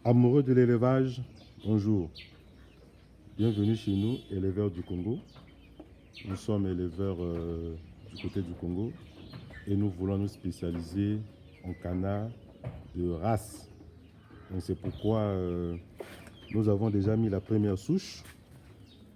Amoureux de l'élevage, bonjour. Bienvenue chez nous, éleveurs du Congo. Nous sommes éleveurs du côté du Congo et nous voulons nous spécialiser en canard de race. Donc c'est pourquoi nous avons déjà mis la première souche,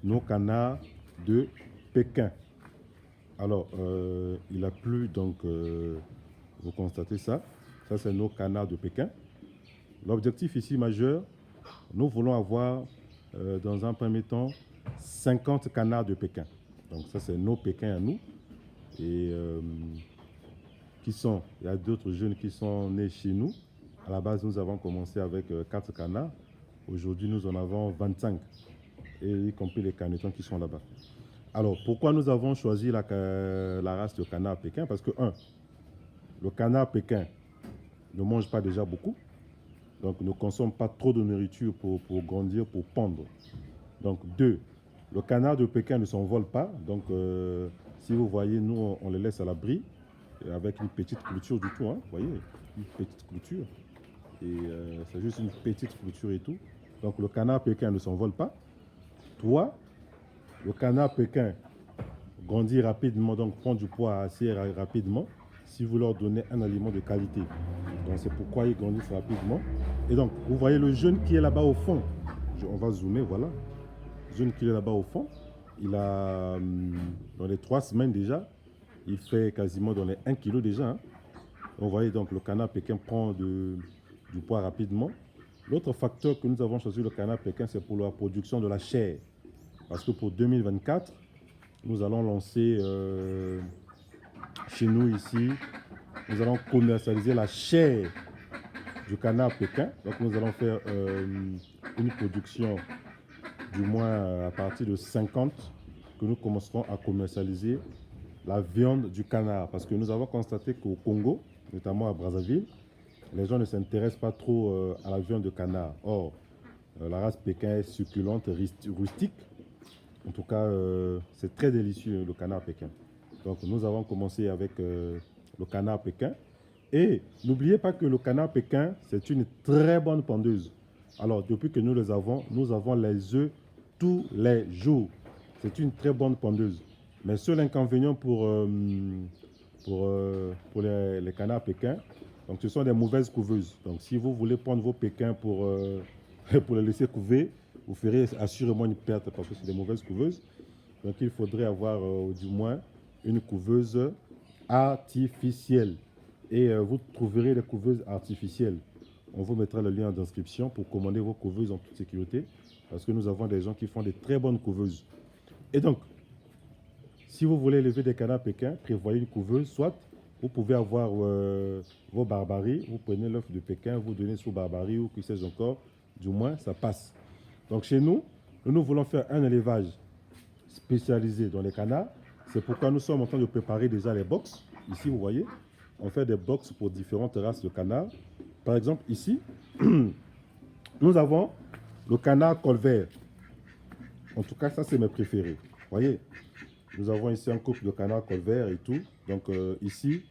nos canards de Pékin. Alors, il a plu, donc vous constatez ça. Ça, c'est nos canards de Pékin. L'objectif ici majeur, nous voulons avoir dans un premier temps 50 canards de Pékin. Donc ça, c'est nos Pékins à nous. Et il y a d'autres jeunes qui sont nés chez nous. À la base, nous avons commencé avec 4 canards. Aujourd'hui, nous en avons 25, et y compris les canetons qui sont là-bas. Alors, pourquoi nous avons choisi la race de canard Pékin? Parce que, le canard Pékin ne mange pas déjà beaucoup. Donc, ne consomme pas trop de nourriture pour grandir, pour pondre. Donc, 2, le canard de Pékin ne s'envole pas. Donc, si vous voyez, nous, on les laisse à l'abri avec une petite clôture du tout. Hein, vous voyez, une petite clôture. Et c'est juste une petite clôture et tout. Donc, le canard Pékin ne s'envole pas. 3, le canard Pékin grandit rapidement, donc prend du poids assez rapidement si vous leur donnez un aliment de qualité. Donc c'est pourquoi ils grandissent rapidement. Et donc vous voyez le jeune qui est là-bas au fond. On va zoomer, voilà. Le jeune qui est là-bas au fond, il a dans les 3 semaines déjà, il fait quasiment dans les 1 kg déjà. Hein. Vous voyez donc le canard Pékin prend du poids rapidement. L'autre facteur que nous avons choisi le canard Pékin, c'est pour la production de la chair. Parce que pour 2024, nous allons lancer chez nous ici, nous allons commercialiser la chair du canard Pékin. Donc nous allons faire une production du moins à partir de 50 que nous commencerons à commercialiser la viande du canard. Parce que nous avons constaté qu'au Congo, notamment à Brazzaville, les gens ne s'intéressent pas trop à la viande de canard. Or, la race Pékin est succulente, rustique. En tout cas, c'est très délicieux le canard Pékin. Donc nous avons commencé avec le canard Pékin. Et n'oubliez pas que le canard Pékin, c'est une très bonne pondeuse. Alors depuis que nous avons les œufs tous les jours. C'est une très bonne pondeuse. Mais seul inconvénient pour les canards Pékin, donc ce sont des mauvaises couveuses. Donc si vous voulez prendre vos Pékins pour les laisser couver, vous ferez assurément une perte parce que c'est des mauvaises couveuses. Donc il faudrait avoir du moins une couveuse artificielle. Et vous trouverez les couveuses artificielles. On vous mettra le lien en description pour commander vos couveuses en toute sécurité. Parce que nous avons des gens qui font des très bonnes couveuses. Et donc, si vous voulez élever des canards Pékin, prévoyez une couveuse. Soit vous pouvez avoir vos barbaries. Vous prenez l'œuf de Pékin, vous donnez sous barbarie ou qui sais-je encore. Du moins, ça passe. Donc chez nous, nous voulons faire un élevage spécialisé dans les canards. C'est pourquoi nous sommes en train de préparer déjà les box. Ici, vous voyez, on fait des box pour différentes races de canards. Par exemple, ici, nous avons le canard colvert. En tout cas, ça, c'est mes préférés. Vous voyez, nous avons ici un couple de canards colvert et tout. Donc ici,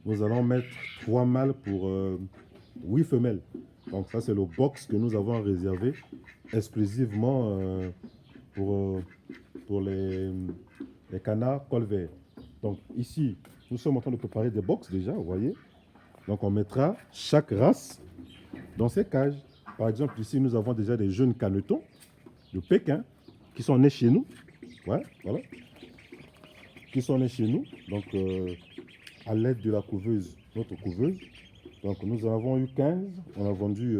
nous allons mettre 3 mâles pour 8 femelles. Donc ça, c'est le box que nous avons réservé exclusivement pour les canards colverts. Donc ici, nous sommes en train de préparer des box déjà, vous voyez. Donc on mettra chaque race dans ces cages. Par exemple, ici, nous avons déjà des jeunes canetons de Pékin qui sont nés chez nous. Ouais, voilà. Qui sont nés chez nous. Donc à l'aide de la couveuse, notre couveuse. Donc nous en avons eu 15. On a vendu,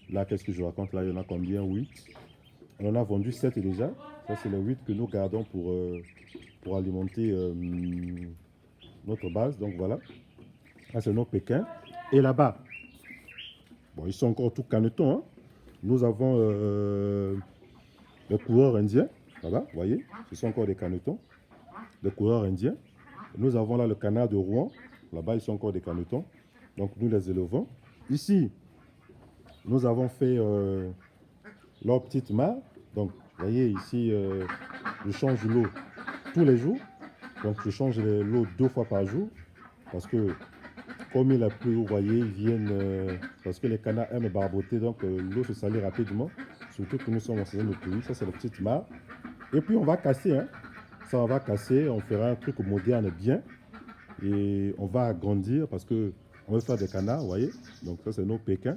là, qu'est-ce que je raconte là? Il y en a combien? 8. On en a vendu 7 déjà. Ça, c'est les 8 que nous gardons pour alimenter notre base. Donc voilà. Là, c'est nos Pékins. Et là-bas, bon, ils sont encore tout canetons. Hein. Nous avons les coureurs indiens. Là-bas, vous voyez, ce sont encore des canetons. Les coureurs indiens. Nous avons là le canard de Rouen. Là-bas, ils sont encore des canetons. Donc, nous les élevons. Ici, nous avons fait leur petite mare. Donc, vous voyez, ici, je change l'eau tous les jours. Donc, je change l'eau 2 fois par jour. Parce que comme il a plu, vous voyez, ils viennent, parce que les canards aiment barboter, donc l'eau se salit rapidement, surtout que nous sommes en saison de pluie. Ça, c'est la petite mare. Et puis, on va casser, hein. Ça, on va casser, on fera un truc moderne bien. Et on va agrandir parce que on veut faire des canards, vous voyez. Donc, ça, c'est nos pékins.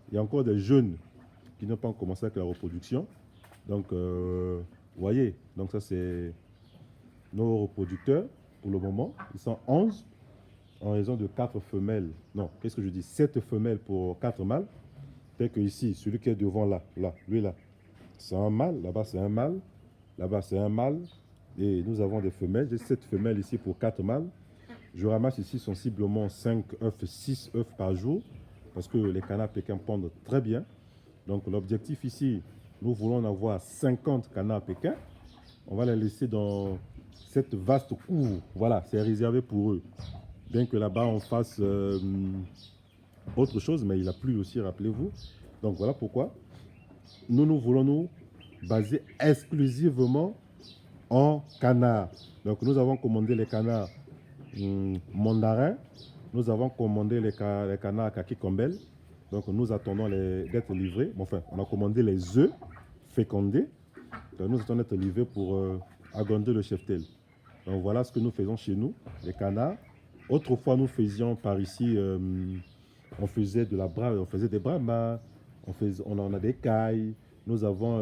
Il y a encore des jeunes qui n'ont pas commencé avec la reproduction. Donc, vous voyez, donc ça, c'est nos reproducteurs pour le moment. Ils sont 11 en raison de 4 femelles. Non, qu'est-ce que je dis? 7 femelles pour 4 mâles. Tel que ici, celui qui est devant là, lui là, c'est un mâle. Là-bas, c'est un mâle. Là-bas, c'est un mâle. Et nous avons des femelles. J'ai 7 femelles ici pour 4 mâles. Je ramasse ici sensiblement 5 œufs, 6 œufs par jour. Parce que les canards pékins pondent très bien. Donc l'objectif ici, nous voulons en avoir 50 canards pékins. On va les laisser dans cette vaste cour. Voilà, c'est réservé pour eux. Bien que là-bas, on fasse autre chose, mais il a plu aussi, rappelez-vous. Donc voilà pourquoi. Nous voulons nous baser exclusivement en canards. Donc nous avons commandé les canards mandarins. Nous avons commandé les canards kaki kombel. Donc nous attendons d'être livrés. Bon, enfin, on a commandé les œufs fécondés. Donc, nous attendons d'être livrés pour agrandir le cheptel. Donc voilà ce que nous faisons chez nous, les canards. Autrefois, nous faisions par ici, on faisait des brahmas, on en a des cailles, nous avons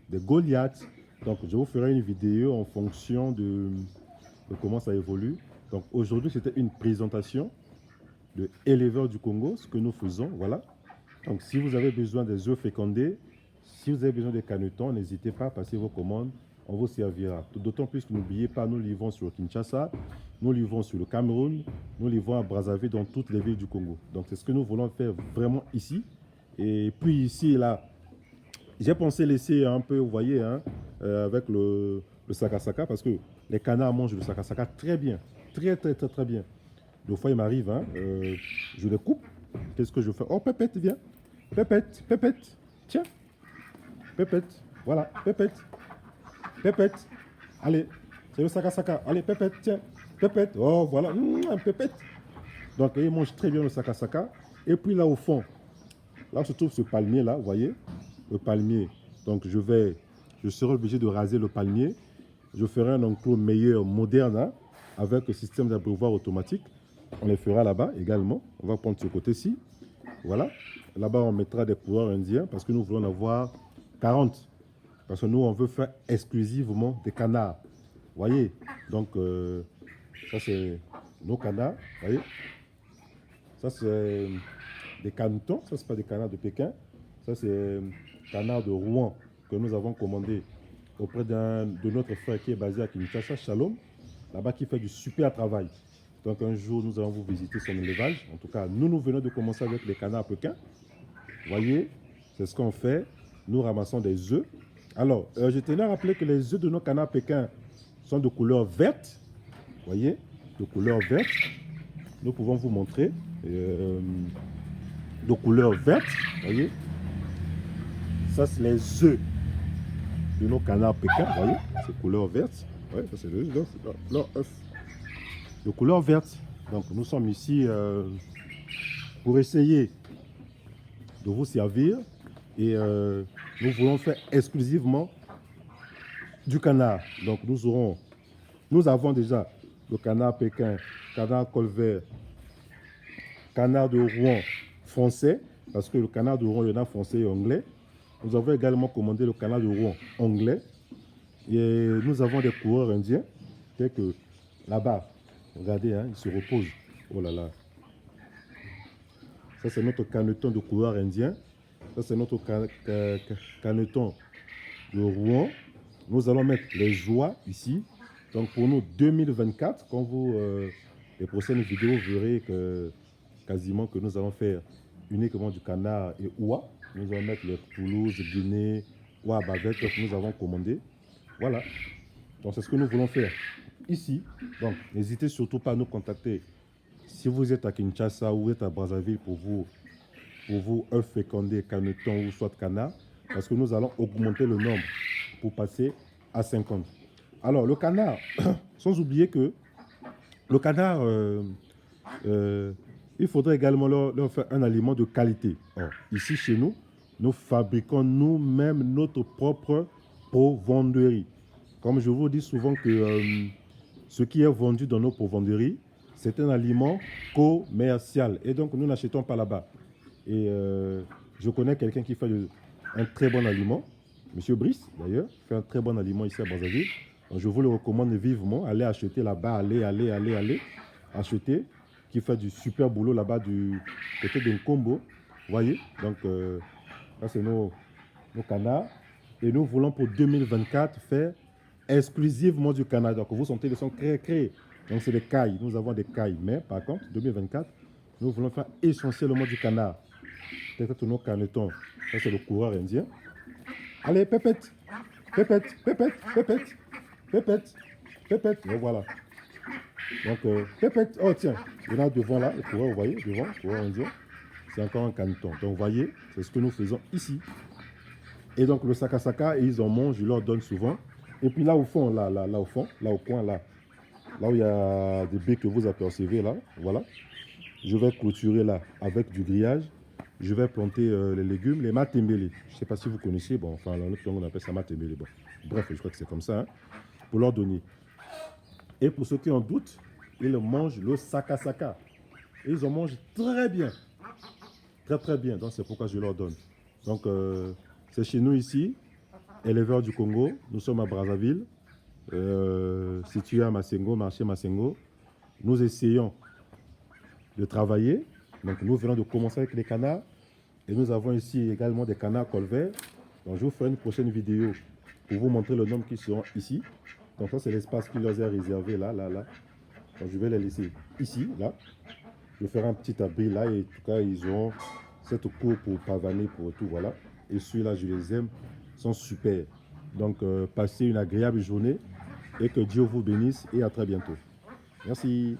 des goliaths. Donc je vous ferai une vidéo en fonction de comment ça évolue. Donc aujourd'hui, c'était une présentation de éleveurs du Congo, ce que nous faisons, voilà. Donc si vous avez besoin des œufs fécondés, si vous avez besoin des canetons, n'hésitez pas à passer vos commandes, on vous servira. D'autant plus que n'oubliez pas, nous livrons sur Kinshasa, nous livrons sur le Cameroun, nous livrons à Brazzaville, dans toutes les villes du Congo. Donc c'est ce que nous voulons faire vraiment ici. Et puis ici, là, j'ai pensé laisser un peu, vous voyez, hein, avec le sakasaka, parce que les canards mangent le sakasaka très bien, très bien. Des fois, il m'arrive, hein, je les coupe. Qu'est-ce que je fais? Oh, Pépette, viens. Pépette, tiens. Pépette, voilà, Pépette. Allez, c'est le sakasaka. Allez, Pépette, tiens. Pépette, oh, voilà, Pépette. Donc, il mange très bien le sakasaka. Et puis là, au fond, là se trouve ce palmier, là, vous voyez, le palmier. Donc, je serai obligé de raser le palmier. Je ferai un enclos meilleur, moderne, hein, avec le système d'abreuvoir automatique. On les fera là-bas également. On va prendre ce côté-ci. Voilà. Là-bas, on mettra des coureurs indiens parce que nous voulons en avoir 40. Parce que nous, on veut faire exclusivement des canards. Vous voyez? Donc, ça, c'est nos canards. Vous voyez? Ça, c'est des canetons. Ça, c'est pas des canards de Pékin. Ça, c'est canards de Rouen que nous avons commandé auprès de notre frère qui est basé à Kinshasa, Shalom. Là-bas, qui fait du super travail. Donc un jour, nous allons vous visiter son élevage. En tout cas, nous venons de commencer avec les canards pékins. Vous voyez, c'est ce qu'on fait. Nous ramassons des œufs. Alors, je tenais à rappeler que les œufs de nos canards pékins sont de couleur verte. Vous voyez, de couleur verte. Nous pouvons vous montrer. De couleur verte. Vous voyez. Ça, c'est les œufs de nos canards pékins. Vous voyez, c'est couleur verte. Oui, ça, c'est leur œuf. De couleur verte. Donc nous sommes ici pour essayer de vous servir et nous voulons faire exclusivement du canard. Donc nous avons déjà le canard pékin, canard colvert, canard de Rouen français, parce que le canard de Rouen, il y en a français et anglais. Nous avons également commandé le canard de Rouen anglais et nous avons des coureurs indiens, tels que là-bas. Regardez, hein, il se repose. Oh là là. Ça, c'est notre caneton de coureur indien. Ça, c'est notre caneton de Rouen. Nous allons mettre les oies ici. Donc, pour nous, 2024, quand les prochaines vidéos, vous verrez que quasiment que nous allons faire uniquement du canard et oie. Nous allons mettre les Toulouse, Guinée, oie, bavette que nous avons commandé. Voilà. Donc, c'est ce que nous voulons faire ici. Donc, n'hésitez surtout pas à nous contacter. Si vous êtes à Kinshasa ou vous êtes à Brazzaville pour vous œufs fécondés, canetons ou soit canard, parce que nous allons augmenter le nombre pour passer à 50. Alors, le canard, sans oublier que le canard, il faudrait également leur faire un aliment de qualité. Or, ici, chez nous, nous fabriquons nous-mêmes notre propre provenderie. Comme je vous dis souvent que ce qui est vendu dans nos provenderies, c'est un aliment commercial. Et donc, nous n'achetons pas là-bas. Et je connais quelqu'un qui fait un très bon aliment. Monsieur Brice, d'ailleurs, fait un très bon aliment ici à Brazzaville. Donc, je vous le recommande vivement. Allez acheter là-bas, allez acheter, qui fait du super boulot là-bas du côté de Nkombo. Vous voyez? Donc, là, c'est nos canards. Et nous voulons pour 2024 faire exclusivement du canard. Donc, vous sentez, ils sont créés. Donc, c'est des cailles. Nous avons des cailles. Mais par contre, 2024, nous voulons faire essentiellement du canard. Peut-être nos canetons. Ça, c'est le coureur indien. Allez, pépette. Pépette, pépette, pépette. Pépette, pépette. Et voilà. Donc, pépette. Oh, tiens. Il y en a devant là. Le coureur, vous voyez, devant, le coureur indien. C'est encore un caneton. Donc, vous voyez, c'est ce que nous faisons ici. Et donc, le saka-saka, ils en mangent, je leur donne souvent. Et puis là, au fond, là au fond, là au coin, là où il y a des baies que vous apercevez, là, voilà. Je vais clôturer là avec du grillage. Je vais planter les légumes, les matembele. Je ne sais pas si vous connaissez, bon, enfin, dans notre langue, on appelle ça matembele. Bon. Bref, je crois que c'est comme ça, hein, pour leur donner. Et pour ceux qui en doutent, ils mangent le saka-saka. Et ils en mangent très bien. Très, très bien. Donc, c'est pourquoi je leur donne. Donc, c'est chez nous ici, éleveurs du Congo. Nous sommes à Brazzaville, situé à Massengo, marché Massengo. Nous essayons de travailler. Donc, nous venons de commencer avec les canards. Et nous avons ici également des canards colverts. Donc, je vous ferai une prochaine vidéo pour vous montrer le nombre qui seront ici. Donc, ça, c'est l'espace qui leur est réservé là. Donc, je vais les laisser ici, là. Je ferai un petit abri là. Et en tout cas, ils auront cette cour pour pavaner, pour tout, voilà. Et ceux-là, je les aime, sont super. Donc, passez une agréable journée et que Dieu vous bénisse et à très bientôt. Merci.